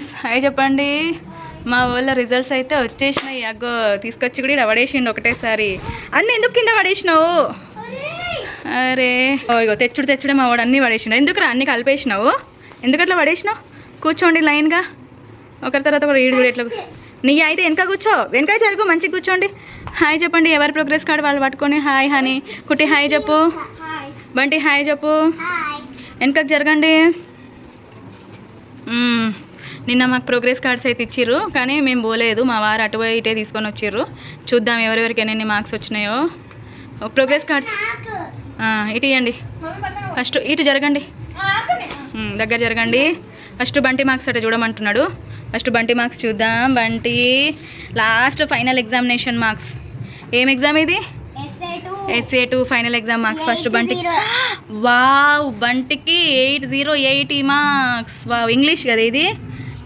Friends, hi చెప్పండి. మా వాళ్ళ రిజల్ట్స్ అయితే వచ్చేసినాయి. అగ్గో తీసుకొచ్చి కూడా ఇక్కడ పడేసిండు ఒకటేసారి. అన్నీ ఎందుకు కింద పడేసినావు? అరే ఇగో తెచ్చుడే మా వాడు అన్నీ పడేసిండు. ఎందుకురా అన్నీ కలిపేసినావు? ఎందుకట్లా పడేసినావు? కూర్చోండి లైన్గా, ఒకరి తర్వాత ఒకరు. ఈడు కూడా ఎట్లా నీ అయితే వెనక కూర్చో, వెనక జరుగు, మంచిగా కూర్చోండి. హాయ్ చెప్పండి. ఎవరి ప్రోగ్రెస్ కార్డు వాళ్ళు పట్టుకొని హాయ్ హనీ. కుట్టి హాయ్ చెప్పు. బంటి హాయ్ చెప్పు. వెనకకు జరగండి. నిన్న మాకు ప్రోగ్రెస్ కార్డ్స్ అయితే ఇచ్చిర్రు, కానీ మేము పోలేదు. మా వారు అటు పోయి ఇటే తీసుకొని వచ్చిర్రు. చూద్దాం ఎవరెవరికి ఎన్ని మార్క్స్ వచ్చినాయో. ప్రోగ్రెస్ కార్డ్స్ ఇటు ఇవ్వండి. ఫస్ట్ ఇటు జరగండి, దగ్గర జరగండి. ఫస్ట్ బంటి మార్క్స్ అట చూడమంటున్నాడు. ఫస్ట్ బంటి మార్క్స్ చూద్దాం. Bunty last final examination marks. ఏం ఎగ్జామ్ ఇది? SA2 final exam marks. First Bunty, wow బంటికి 80 మార్క్స్. వావ్, ఇంగ్లీష్ కదా ఇది.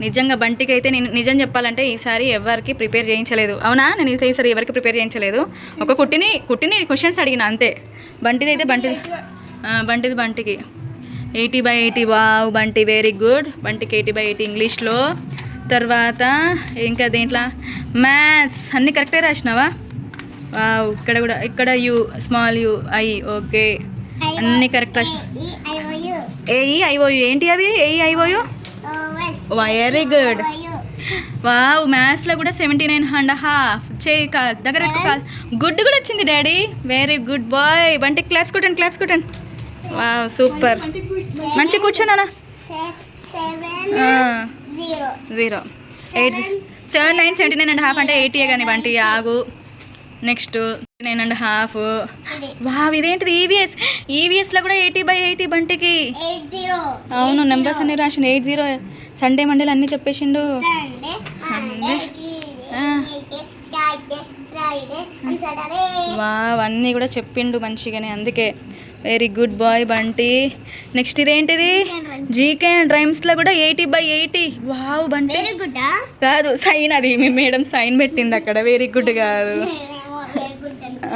నిజంగా బంటికి అయితే నేను నిజం చెప్పాలంటే ఈసారి ఎవరికి ప్రిపేర్ చేయించలేదు. అవునా, నేను ఈసారి ఎవరికి ప్రిపేర్ చేయించలేదు. ఒక కుట్టిని క్వశ్చన్స్ అడిగిన అంతే. బంటిది అయితే బంటికి 80/80. Wow Bunty very good. బంటికి 80/80 ఇంగ్లీష్లో. తర్వాత ఇంకా దేంట్లో మ్యాథ్స్ అన్నీ కరెక్టే రాసినావా? వావ్, ఇక్కడ U, small U, I, okay అన్నీ కరెక్ట్ రాసిన. AEIOU ఏంటి అవి? AEIOU very good. వావ్, మ్యాథ్స్లో కూడా 79.5. చేయి దగ్గర గుడ్ కూడా వచ్చింది daddy. Very good boy. Bunty claps కొట్టండి. Wow super. మంచిగా కూర్చోనా. 0 8 7 9 79.5 అంటే 80 కానీ బంటి ఆగు. నెక్స్ట్ 9.5. వావ్, ఇదేంటిది? ఈవీఎస్లో కూడా 80/80 బంటికి. అవును, నెంబర్స్ అన్నీ రాసిండు. 80 సండే మండేలు అన్నీ చెప్పేసిండు. వావ్, అన్నీ కూడా చెప్పిండు మంచిగానే, అందుకే very good boy Bunty. Next ఇదేంటిది? జీకే అండ్ రైమ్స్లో కూడా 80/80. వావ్ బంటి కాదు, సైన్. అది మీ మేడం సైన్ పెట్టింది అక్కడ. వెరీ గుడ్ కాదు.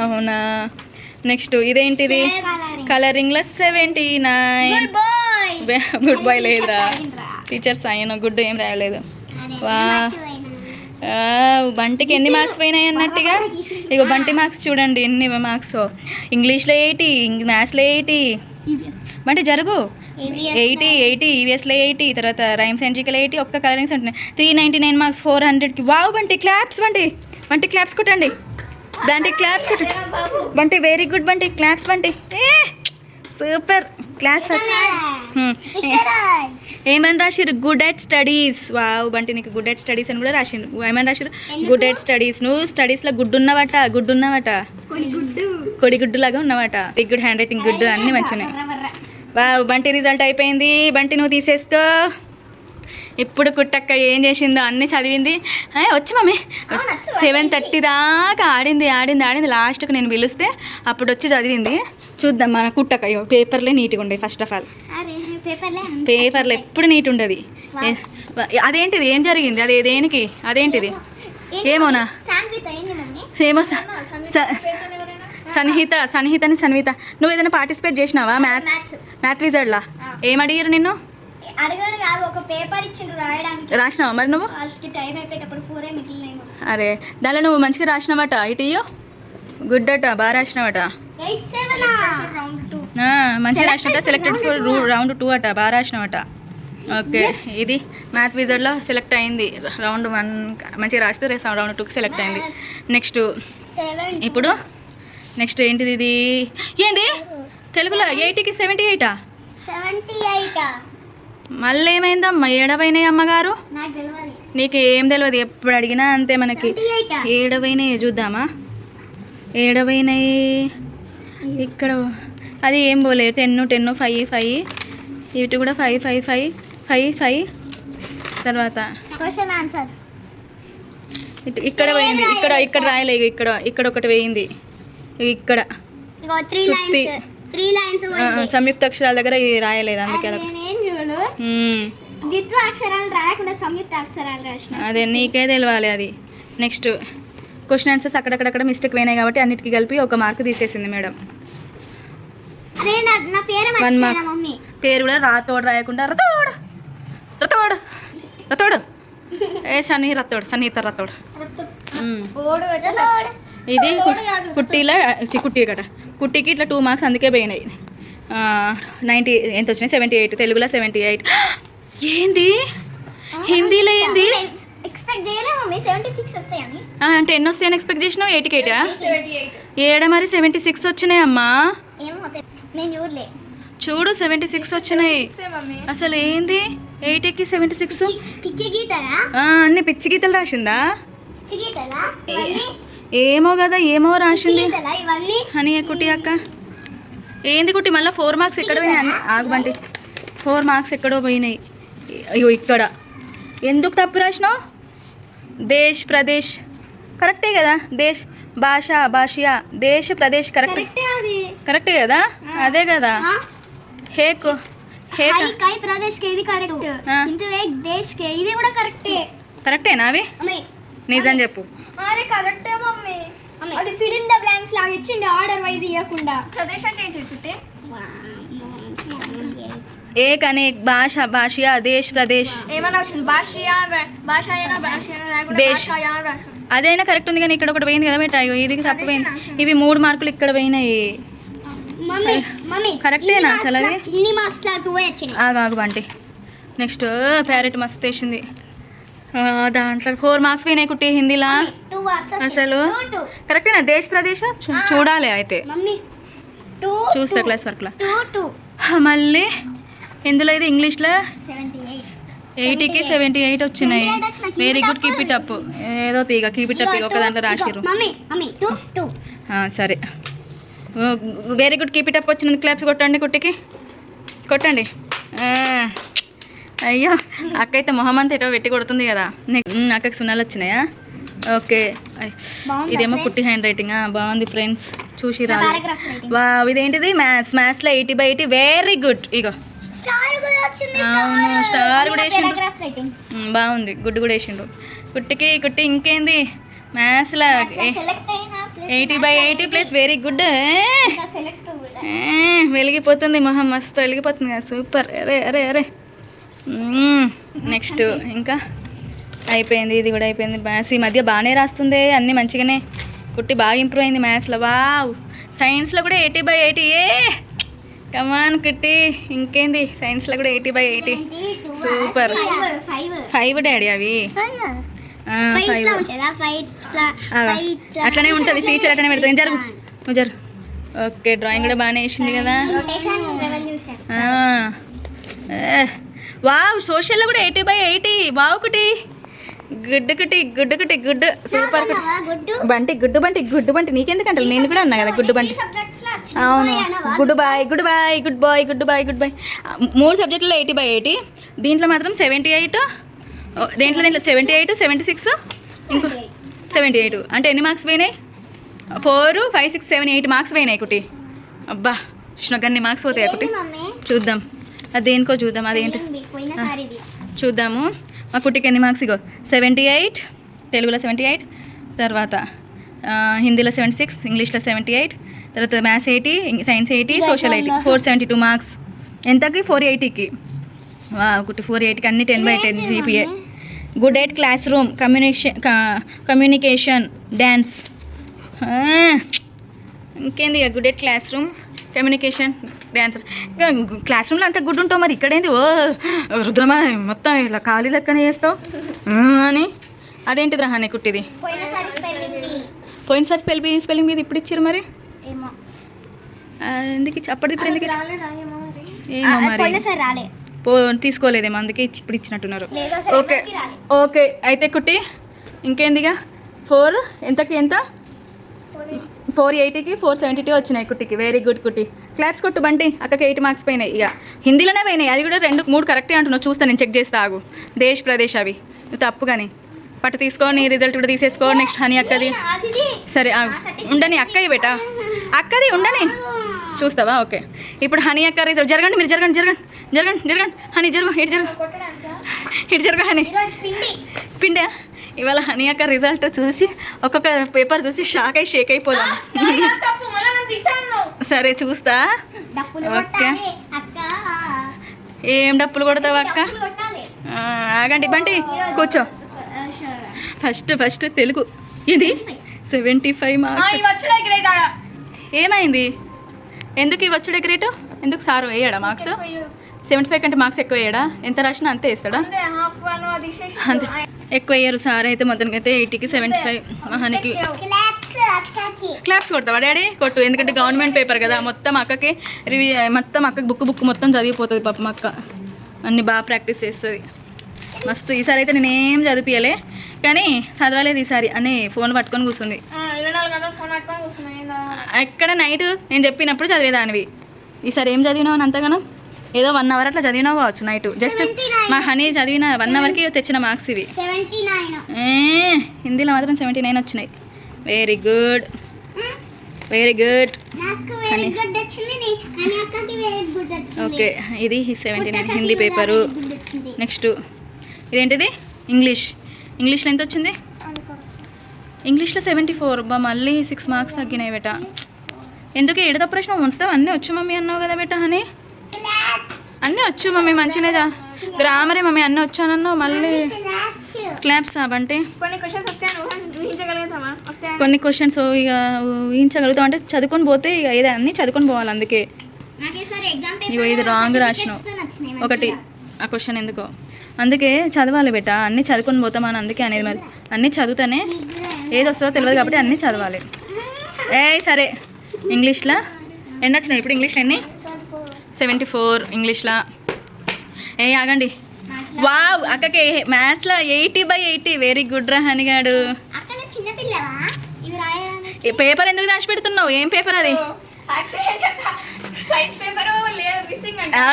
అవునా. నెక్స్ట్ ఇదేంటిది? కలరింగ్లో 79. గుడ్ బాయ్ లేదురా, టీచర్ సైన్. గుడ్ ఏం రాయలేదు. బంటికి ఎన్ని మార్క్స్ పోయినాయి అన్నట్టుగా. ఇగో బంటి మార్క్స్ చూడండి ఎన్ని మార్క్స్. ఇంగ్లీష్లో 80, మ్యాథ్స్లో 80. బంటి జరుగు. 80 ఈవీఎస్లో 80, తర్వాత రైమ్స్ అండ్ జీకేలో 80, ఒక్క కలరింగ్ 399 మార్క్స్ 400కి. Wow Bunty claps. Bunty claps కొట్టండి. బంటి క్లాప్స్ కొట్టండి. Bunty very good. Bunty claps. Bunty super. Class first. ఏమని రాసిరు? Good at studies. Wow Bunty నీకు గుడ్ అట్ స్టడీస్ అని కూడా రాసిండు. ఏమని రాసిరు? Good at studies. నువ్వు స్టడీస్లో గుడ్ ఉన్నవట. కొడిగుడ్డు లాగా ఉన్నవట. Very good. Handwriting good, అన్నీ మంచిగా. వావ్ బంటి రిజల్ట్ అయిపోయింది. బంటి నువ్వు తీసేసుకో. ఇప్పుడు కుట్టక్క ఏం చేసిందో అన్నీ చదివింది. వచ్చి మమ్మీ 7:30 దాకా ఆడింది. లాస్ట్కి నేను పిలిస్తే అప్పుడు వచ్చి చదివింది. చూద్దాం మన కుట్టక్క. పేపర్లే నీట్గా ఉండే. ఫస్ట్ ఆఫ్ ఆల్ పేపర్లో ఎప్పుడు నీట్ ఉండదు. అదేంటిది? ఏం జరిగింది? అది దేనికి? అదేంటిది? ఏమోనా ఏమో. సన్విత నువ్వు ఏదైనా పార్టిసిపేట్ చేసినావా? మ్యాథ్ విజర్డ్లా ఏం అడిగారు నిన్ను? రాసినావా మరి నువ్వు? అరే దానిలో నువ్వు మంచిగా రాసినావట. ఇటు గుడ్ అట, బాగా రాసినావట. మంచిగా రాసినట. సెలెక్టెడ్ ఫర్ రౌండ్ 2 అట. బాగా రాసినావట. ఓకే, ఇది మ్యాథ్ విజర్డ్లో సెలెక్ట్ అయింది. రౌండ్ 1 మంచిగా రాస్తే రౌండ్ 2కి సెలెక్ట్ అయింది. నెక్స్ట్ ఇప్పుడు నెక్స్ట్ ఏంటిది? ఇది ఏంది? తెలుగులో 80కి 78. మళ్ళీ ఏమైందమ్మా? 7 అమ్మగారు. నీకు ఏం తెలియదు, ఎప్పుడు అడిగినా అంతే మనకి. 7 చూద్దామా? 7 ఇక్కడ అది ఏం పోలే. 10 5 ఇటు కూడా 5 తర్వాత ఇక్కడ పోయింది. ఇక్కడ రాయలేదు. ఇక్కడ ఒకటి వేయింది. ఇక్కడ సంయుక్త అక్షరాల దగ్గర ఇది రాయలేదు, అందుకే అదే నీకే తెలియాలి అది. నెక్స్ట్ క్వశ్చన్ ఆన్సర్స్ అక్కడక్కడ మిస్టేక్ పోయినాయి కాబట్టి అన్నిటికీ కలిపి 1 మార్క్ తీసేసింది మేడం. 1 మార్క్. పేరు కూడా రాతోడు రాయకుండా రతోడు ఏ సన్నిహిత రత్తోడు ఇది కుట్టీలో కుట్టీ కట కుట్టీకి ఇట్లా 2 మార్క్స్ అందుకే పోయినాయి. 90 ఎంత వచ్చినాయి 78, తెలుగులో 78. ఏంది హిందీలో ఏంది ఎక్స్పెక్ట్ చేయలే మమ్మీ 76 వస్తాయని. అంటే ఎన్ని వస్తాయని ఎక్స్పెక్ట్ చేసినావు? 88 ఏడ మరి 76 వచ్చినాయి అమ్మా. ఏమో నేను చూడలే. చూడు 76 వచ్చినాయి. అసలు ఏంది 80కి 76? పిచ్చి గీతలా? అన్ని పిచ్చి గీతలు రాసిందా? పిచ్చి గీతలా? ఏమో కదా ఏమో రాసింది ఇవన్నీ అని కుట్టి అక్క. ఏంది కుట్టి మళ్ళీ 4 మార్క్స్ ఎక్కడ పోయినాయి? ఆగుబండి 4 మార్క్స్ ఎక్కడో పోయినాయి. అయ్యో ఇక్కడ ఎందుకు తప్పు రాసినావు? దేశ్ ప్రదేశ్ కరెక్టే కదా. దేశ్ భాష భాషియా దేశ్ ప్రదేశ్ కరెక్టే కదా. అదే కదా. హేక్ హేక్ కై ప్రదేశ్ కే ఇది కరెక్ట్. ఇంతు ఏక్ దేశ్ కే ఇది కూడా కరెక్టేనా అవి? నిజం చెప్పు. అరే కరెక్టే మమ్మీ. అది ఫిల్ ఇన్ ద బ్లాంక్స్ లాగా ఇచ్చింది ఆర్డర్ వైజ్ ఇవ్వకుండా. ప్రదేశ్ అంటే ఏంటి చెప్తే? ఏక్ అనేక్ భాష భాషియా దేశ్ ప్రదేశ్ ఏమన్నా వచ్చింది భాషియా భాషాయనా దేశ్ అదైనా కరెక్ట్ ఉంది కానీ ఇక్కడ ఒకటి పోయింది కదా బేటా. ఇది తప్పు పోయింది. ఇవి 3 మార్కులు ఇక్కడ పోయినాయి. కరెక్టేనా అసలు అది? ఆగు బంటి. నెక్స్ట్ ప్యారెట్ మస్తు వేసింది. దాంట్లో 4 మార్క్స్ పోయినాయి కుట్టి హిందీలా. అసలు కరెక్టేనా? దేశ్ ప్రదేశ్ చూడాలి అయితే చూస్తా క్లాస్ వర్క్లో. మళ్ళీ ఇందులో ఇది ఇంగ్లీష్లో 80కి 78 వచ్చినాయి. Very good keep it up. ఏదో తీగ కీప్ ఇట్ అప్ ఒక దాంట్లో రాసిరు. సరే very good keep it up వచ్చినందుకు క్లాప్స్ కొట్టండి కుట్టికి కొట్టండి. అయ్యో అక్క అయితే మొహమంతా ఎటో పెట్టి కొడుతుంది కదా. అక్కకి 0 వచ్చినాయా? ఓకే ఇదేమో కుట్టి హ్యాండ్ రైటింగ్ బాగుంది ఫ్రెండ్స్ చూసి రాలి. ఇదేంటిది మ్యాథ్స్లో 80/80 వెరీ గుడ్. ఇగో అవును స్టార్ కూడా వేసిండు. బాగుంది గుడ్ కూడా వేసిండు కుట్టి ఇంకేంది మ్యాథ్స్లో 80/80 ప్లస్ వెరీ గుడ్. వెలిగిపోతుంది మొహం మస్తు వెలిగిపోతుంది కదా. సూపర్. అరే నెక్స్ట్ ఇంకా అయిపోయింది. ఇది కూడా అయిపోయింది. మ్యాథ్స్ ఈ మధ్య బాగానే రాస్తుంది అన్నీ మంచిగానే. కుట్టి బాగా ఇంప్రూవ్ అయింది మ్యాథ్స్లో. వావ్ సైన్స్లో కూడా 80/80. కమాన్ కుట్టి ఇంకేంది సైన్స్లో కూడా 80/80 సూపర్. 5 డాడీ అవి 5 అట్లనే ఉంటుంది. టీచర్ అట్లనే పెడుతుంది. జరుగు. ఓకే డ్రాయింగ్ కూడా బాగానే వేసింది కదా. వావ్ సోషల్లో కూడా 80/80. వావ్ కుట్టి గుడ్ సూపర్. గుడ్డు బంటి నీకెందుకంటే నేను కూడా అన్నా కదా గుడ్డు బంటి. అవును గుడ్ బాయ్ 3 సబ్జెక్టులో 80/80. దీంట్లో మాత్రం 78. దీంట్లో 78 76 ఇంకో 78. అంటే ఎన్ని మార్క్స్ పోయినాయి? 4 5 6 7 8 మార్క్స్ పోయినాయి కుట్టి. అబ్బా కృష్ణగన్ని మార్క్స్ పోతాయి కుట్టి. చూద్దాం అది దేనికో చూద్దాం. అదేంటి చూద్దాము. మా కుట్టికి ఎన్ని మార్క్స్? ఇగో 78 తెలుగులో 78, తర్వాత హిందీలో 76, ఇంగ్లీష్లో 78, తర్వాత మ్యాథ్స్ 80, సైన్స్ 80, సోషల్ 80. 472 మార్క్స్. ఎంతకి? 480కి. కుట్టి 480కి అన్ని 10/10 GPA. Good at class room communication dance. ఇంకేంది ఇక good at class room communication dance. ఇంకా క్లాస్ రూమ్లో అంత గుడ్ ఉంటావు మరి ఇక్కడేంది రుద్రమా మొత్తం ఇట్లా ఖాళీ లెక్కనే చేస్తావు అని. అదేంటిది రహానే కుట్టిది? పోయినసారి స్పెల్లింగ్ మీద ఇప్పుడు ఇచ్చారు మరి ఎందుకు అప్పటిది ఇప్పుడు ఎందుకు? ఏమో మరి తీసుకోలేదేమో అందుకే ఇప్పుడు ఇచ్చినట్టున్నారు. ఓకే అయితే కుట్టి ఇంకేందిగా 4 ఎంతకి ఎంత? 480కి 472 వచ్చినాయి కుట్టికి. వెరీ గుడ్ కుట్టి. క్లాప్స్ కొట్టు బంటి. అక్కకి 8 మార్క్స్ పోయినాయి. ఇక హిందీలోనే పోయినాయి. అది కూడా 2 3 కరెక్టే అంటున్నావు. చూస్తాను నేను చెక్ చేస్తా ఆగు. దేశ్ ప్రదేశ్ అవి తప్పు కానీ పట్టు తీసుకో. నీ రిజల్ట్ కూడా తీసేసుకో. నెక్స్ట్ హనీ అక్కది. సరే ఆగు ఉండని అక్కయ్య బేటా అక్కది ఉండని చూస్తావా? ఓకే ఇప్పుడు హనీ అక్క రిజల్ట్. జరగండి మీరు జరగండి హనీ ఇటు జరుగు హనీ పిండా. ఇవాళ హనీ అక్క రిజల్ట్ చూసి ఒక్కొక్క పేపర్ చూసి షేక్ అయిపోదాం. సరే చూస్తా. ఓకే ఏం డప్పులు కొడతావు అక్క? ఆగండి బంటి కూర్చో. ఫస్ట్ తెలుగు ఇది 75 మార్క్స్. ఏమైంది? ఎందుకు ఇవి వచ్చుడే గ్రేట్? ఎందుకు సారు వేయడా మార్క్స్? 75 కంటే మార్క్స్ ఎక్కువ వేయడా? ఎంత రాసినా అంతే వేస్తాడా? అంతే ఎక్కువ వేయరు సార్. అయితే మొత్తానికి అయితే 80కి 75. మహానికి క్లాప్స్ కొడతావా డాడీ? కొట్టు. ఎందుకంటే గవర్నమెంట్ పేపర్ కదా, మొత్తం అక్కకి మొత్తం అక్కకి బుక్ మొత్తం చదివిపోతుంది పాపం. అక్క అన్ని బాగా ప్రాక్టీస్ చేస్తుంది మస్తు. ఈసారి అయితే నేనేం చదివిపియలే కానీ చదవలేదు ఈసారి అని ఫోన్ పట్టుకొని కూర్చుంది. ఎక్కడ నైట్ నేను చెప్పినప్పుడు చదివేదానివి. ఈసారి ఏం చదివినావు అని అంతగానో? ఏదో 1 అవర్ అట్లా చదివినావు కావచ్చు నైట్. జస్ట్ మా హనీ చదివిన 1 అవర్కి తెచ్చిన మార్క్స్ ఇవి. హిందీలో మాత్రం 79 వచ్చినాయి. Very good okay. ఇది 79 హిందీ పేపరు. నెక్స్ట్ ఇదేంటిది? ఇంగ్లీష్లో ఎంత వచ్చింది? ఇంగ్లీష్లో 74. బా మళ్ళీ 6 మార్క్స్ తగ్గినాయి బేట. ఎందుకు ఏడు ప్రశ్న మొత్తం అన్నీ వచ్చు మమ్మీ అన్నావు కదా బేట అని? అన్నీ వచ్చు మమ్మీ మంచిగా. గ్రామరే మమ్మీ అన్నీ వచ్చానన్నావు. మళ్ళీ క్లాప్స్ అంటే కొన్ని క్వశ్చన్స్ ఇక ఊహించగలుగుతాం అంటే చదువుకొని పోతే ఇక ఏదో అన్నీ చదువుకొని పోవాలి. అందుకే ఇగో ఇది రాంగ్ రాసినావు ఒకటి. ఆ క్వశ్చన్ ఎందుకో అందుకే చదవాలి బేట. అన్నీ చదువుకొని పోతామని అందుకే అనేది. మరి అన్నీ చదువుతానే ఏది వస్తుందో తెలియదు కాబట్టి అన్నీ చదవాలి. సరే ఇంగ్లీష్లో ఎన్ని వచ్చినాయి ఇప్పుడు? ఇంగ్లీష్లో ఎన్ని? 74 ఇంగ్లీష్లో. ఆగండి. వావ్ అక్కకి మ్యాథ్స్లో 80/80. వెరీ గుడ్ రా హనిగాడు. పేపర్ ఎందుకు దాచిపెడుతున్నావు? ఏం పేపర్ అది?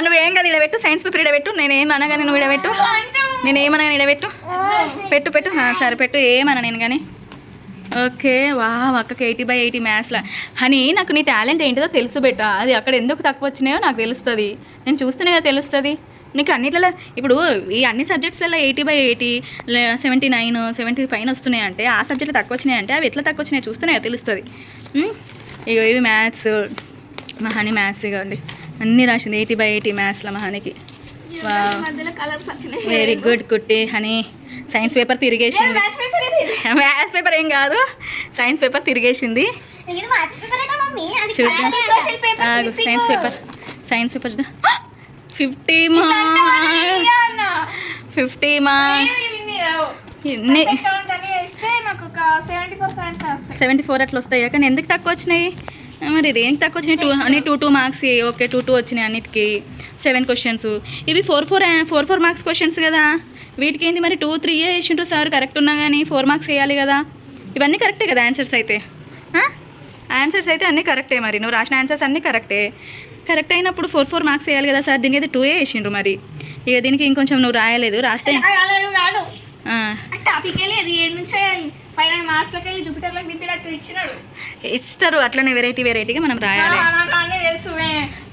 నువ్వేం కదా ఇడబెట్టు. Science paper ఇడబెట్టు. నేనేం అనగానే నువ్వు ఇడబెట్టు. నేనేమనగానే ఇడబెట్టు. పెట్టు సరే పెట్టు. ఏమన్నా నేను కానీ. ఓకే. వావ్ అక్కకి 80/80 మ్యాథ్స్లో. హనీ నాకు నీ టాలెంట్ ఏంటిదో తెలుసు బెట్ట. అది అక్కడ ఎందుకు తక్కువ వచ్చినాయో నాకు తెలుస్తుంది. నేను చూస్తేనే కదా తెలుస్తుంది. నీకు అన్నిట్లలో ఇప్పుడు ఈ అన్ని సబ్జెక్ట్స్లలో 80/80 79 70 పైన వస్తున్నాయి అంటే ఆ సబ్జెక్టులు తక్కువ వచ్చినాయి అంటే అవి ఎట్లా తక్కువ వచ్చినాయో చూస్తేనే కదా తెలుస్తుంది. ఇక ఇవి మ్యాథ్స్. మహాని మ్యాథ్స్ ఇవ్వండి అన్నీ రాసింది 80/80 మ్యాథ్స్లో మహానికి. వెరీ గుడ్ కుట్టి హనీ. సైన్స్ పేపర్ తిరిగేసింది. మ్యాథ్స్ పేపర్ ఏం కాదు, సైన్స్ పేపర్ తిరిగేసింది. Science paper 50 marks. 74 అట్లా వస్తాయి. కానీ ఎందుకు తక్కువ వచ్చినాయి మరి? దేనికి తక్కువ వచ్చినాయి? 2 మార్క్స్. ఓకే 2 వచ్చినాయి అన్నిటికీ. 7 క్వశ్చన్స్. ఇవి 4 మార్క్స్ క్వశ్చన్స్ కదా. వీటికి ఏంది మరి 2, 3 వేసిండ్రు సార్. కరెక్ట్ ఉన్నా కానీ 4 మార్క్స్ వేయాలి కదా. ఇవన్నీ కరెక్టే కదా ఆన్సర్స్ అయితే? ఆన్సర్స్ అయితే అన్నీ కరెక్టే. మరి నువ్వు రాసిన ఆన్సర్స్ అన్నీ కరెక్టే. కరెక్ట్ అయినప్పుడు 4 మార్క్స్ వేయాలి కదా సార్. దీనికి అయితే 2 వేసిండ్రు. మరి ఇక దీనికి ఇంకొంచెం నువ్వు రాయలేదు. రాస్తే ఇస్తారు అట్లనే వెరైటీగా మనం రాయాలి,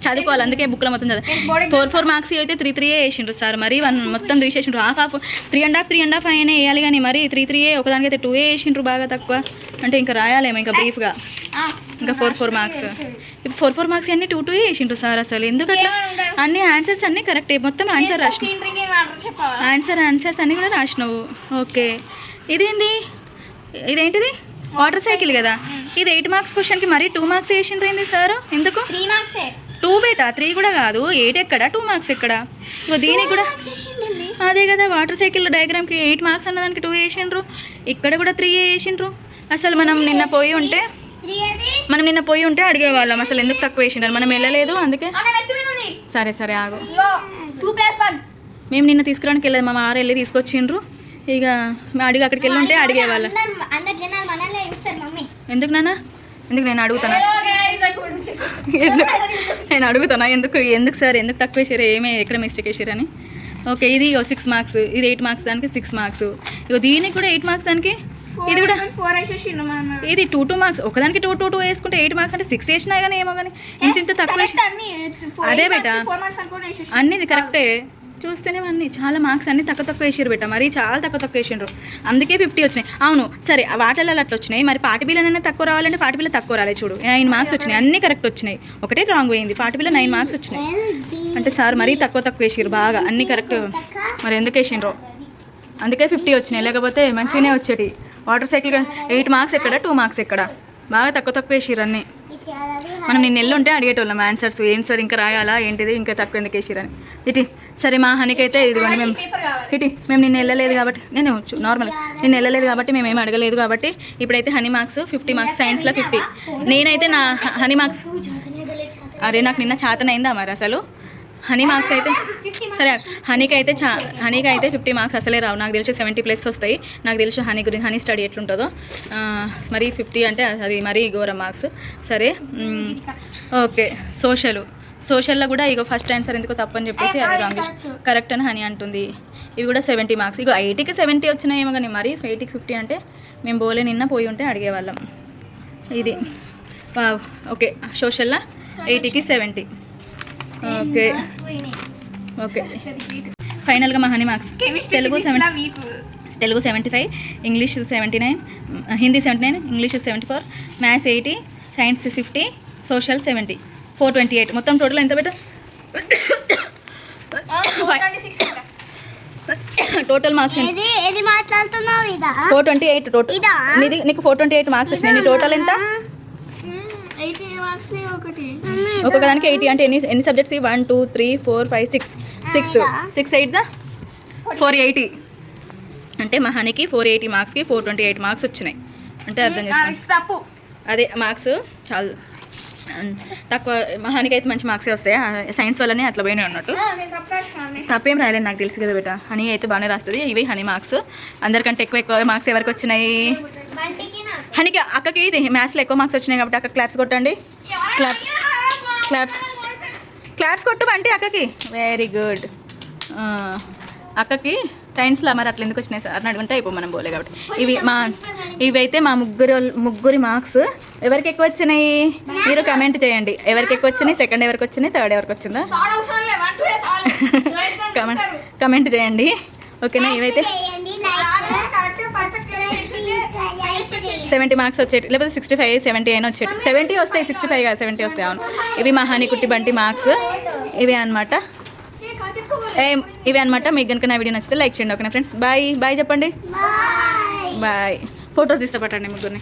చదువుకోవాలి. అందుకే బుక్లో మొత్తం చదువు. 4 మార్క్స్ అయితే 3 వేసిండ్రు సార్. మరి 1 మొత్తం తీసేసిండ్రు. హాఫ్ 3.5 అయినా వేయాలి కానీ మరి 3 ఒకదానికైతే 2 వేసిండ్రు. బాగా తక్కువ అంటే ఇంకా రాయాలేమో ఇంకా బ్రీఫ్గా. ఇంకా 4 మార్క్స్. ఇప్పుడు 4 మార్క్స్ అన్నీ 2 వేసిండ్రు సార్. అసలు ఎందుకు అట్లా? అన్ని ఆన్సర్స్ అన్నీ కరెక్టే. మొత్తం ఆన్సర్ రాసినావు. ఆన్సర్స్ అన్నీ కూడా రాసినావు. ఓకే. ఇదేంటిది? వాటర్ సైకిల్ కదా. ఇది 8 మార్క్స్ క్వశ్చన్కి మరి 2 మార్క్స్ వేసిండ్రు ఏంది సార్? ఎందుకు? 2 బేటా. 3 కూడా కాదు. 8 ఎక్కడ? 2 మార్క్స్ ఎక్కడ? ఇగో దీనికి కూడా అదే కదా. వాటర్ సైకిల్ డయాగ్రామ్కి 8 మార్క్స్ అన్నదానికి 2 వేసిండ్రు. ఇక్కడ కూడా 3 వేసిండ్రు. అసలు మనం నిన్న పోయి ఉంటే అడిగేవాళ్ళం అసలు ఎందుకు తక్కువ వేసిండ్రు. మనం వెళ్ళలేదు అందుకే. సరే ఆగు. మేము నిన్న తీసుకురావడానికి వెళ్ళదు. మా వారు వెళ్ళి తీసుకొచ్చిండ్రు. ఇక అక్కడికి వెళ్ళి ఉంటే అడిగేవాళ్ళం. ఎందుకు నాన్న? ఎందుకు నేను అడుగుతానా ఎందుకు సార్ ఎందుకు తక్కువ వేసారు, ఎక్కడ మిస్టేక్ వేసారని. ఓకే. ఇది 6 మార్క్స్. ఇది 8 మార్క్స్ దానికి 6 మార్క్స్. ఇక దీనికి కూడా 8 మార్క్స్ దానికి. ఇది కూడా ఇది 2 మార్క్స్. ఒకదానికి 2 వేసుకుంటే 8 మార్క్స్ అంటే 6 వేసినా కానీ ఏమో కానీ ఇంత తక్కువ వేసి. అదే బేటా అన్నీ కరెక్టే. చూస్తేనే అన్నీ చాలా మార్క్స్ అన్నీ తక్కువ వేసారు బేట. మరి చాలా తక్కువ వేసిండ్రు. అందుకే 50 వచ్చినాయి. అవును సరే వాటిల్లో అట్లా వచ్చినాయి. మరి పాటి బిల్లనైనా తక్కువ రావాలంటే పాటి బిల్ల తక్కువ రాలేదు. చూడు 9 మార్క్స్ వచ్చినాయి. అన్నీ కరెక్ట్ వచ్చినాయి. ఒకటే రాంగ్ పోయింది. పాటి బిల్ల 9 మార్క్స్ వచ్చినాయి. అంటే సార్ మరీ తక్కువ వేసారు బాగా. అన్నీ కరెక్ట్. మరి ఎందుకు వేసిండ్రు? అందుకే 50 వచ్చినాయి, లేకపోతే మంచిగానే వచ్చేటి. వాటర్ సైకిల్ 8 మార్క్స్ ఎక్కడ, 2 మార్క్స్ ఎక్కడ, బాగా తక్కువ వేసిర్రు అన్నీ. మనం నిన్న నెల్లుంటే అడిగేటోళ్ళం ఆన్సర్స్, ఏం సార్ ఇంకా రాయాలా ఏంటిది, ఇంకా తక్కువ ఎందుకు వేసిరని. ఇటీ సరే మా హనీకి అయితే ఇదిగోండి, మేము నిన్న వెళ్ళలేదు కాబట్టి, నేను నార్మల్ నిన్న వెళ్ళలేదు కాబట్టి మేము ఏమి అడగలేదు కాబట్టి ఇప్పుడైతే హనీ మార్క్స్ 50 మార్క్స్, సైన్స్లో 50. నేనైతే నా హనీ మార్క్స్, అరే నాకు నిన్న చాతనైందా మరి అసలు. హనీ మార్క్స్ అయితే సరే, హనీకి అయితే 50 మార్క్స్ అసలే రావు. నాకు తెలిసి 70+ వస్తాయి. నాకు తెలుసు హనీ గురించి, హనీ స్టడీ ఎట్లుంటుందో. మరి 50 అంటే అది మరీ ఘోరం మార్క్స్. సరే ఓకే. సోషల్లో కూడా ఇగో ఫస్ట్ ఆన్సర్ ఎందుకో తప్పని చెప్పేసి అది రాంగ్, కరెక్ట్ అని హనీ అంటుంది. ఇవి కూడా 70 మార్క్స్. ఇగో 80కి 70 వచ్చినాయేమో కానీ మరి 80కి 50 అంటే మేము బోలే నిన్న పోయి ఉంటే అడిగేవాళ్ళం. ఇది ఓకే. సోషల్లో 80కి 70. ఓకే. ఫైనల్గా మా honey marks Telugu 75, English 79, Hindi 79, English 74, maths 80, science 50, social 70, 428. మొత్తం టోటల్ ఎంత బెటర్? Total marks 428. టోటల్ నీకు 428 మార్క్స్ వచ్చినాయి. నీ టోటల్ ఎంత? ఒక్కొక్క దానికి 80 అంటే ఎన్ని సబ్జెక్ట్స్? 1 2 3 4 5 6 8 480. అంటే మా హనీకి 480 మార్క్స్కి 428 మార్క్స్ వచ్చినాయి. అంటే అర్థం చేసుకోండి, అదే మార్క్స్ చాలా తక్కువ. మా హనీకి అయితే మంచి మార్క్సే వస్తాయి. సైన్స్ వల్లనే అట్లా పోయినాయి అన్నట్టు. తప్పేం రాయలేదు, నాకు తెలుసు కదా బేట. హనీ అయితే బాగానే రాస్తుంది. ఇవి హనీ మార్క్స్. అందరికంటే ఎక్కువ మార్క్స్ ఎవరికి వచ్చినాయి? హనీకి, అక్కకి ఇది మ్యాథ్స్లో ఎక్కువ మార్క్స్ వచ్చినాయి కాబట్టి అక్క క్లాప్స్ కొట్టండి. క్లాప్స్ కొట్టు అంటే అక్కకి. Very good. అక్కకి సైన్స్లో మరి అట్లా ఎందుకు వచ్చినాయి సార్ అని అడుగుంటే అయిపో, మనం పోలే కాబట్టి. ఇవైతే మా ముగ్గురి మార్క్స్. ఎవరికి ఎక్కువ వచ్చినాయి మీరు కమెంట్ చేయండి. ఎవరికి ఎక్కువ వచ్చినాయి, సెకండ్ ఎవరికి వచ్చినాయి, థర్డ్ ఎవరికి వచ్చిందా కమెంట్ చేయండి. ఓకేనా? ఇవైతే 70 మార్క్స్ వచ్చేటి, లేకపోతే 65 70 అయినా వచ్చేటి. 70 వస్తాయి, 65 కాదు 70 వస్తాయి. అవును. ఇవి మా హనీ కుట్టి బంటి మార్క్స్. ఇవే అనమాట. మీకు కనుక నా వీడియో నచ్చితే లైక్ చేయండి. ఓకేనా ఫ్రెండ్స్? బాయ్ చెప్పండి. బాయ్. ఫొటోస్ తీస్తే పట్టండి ముగ్గురిని.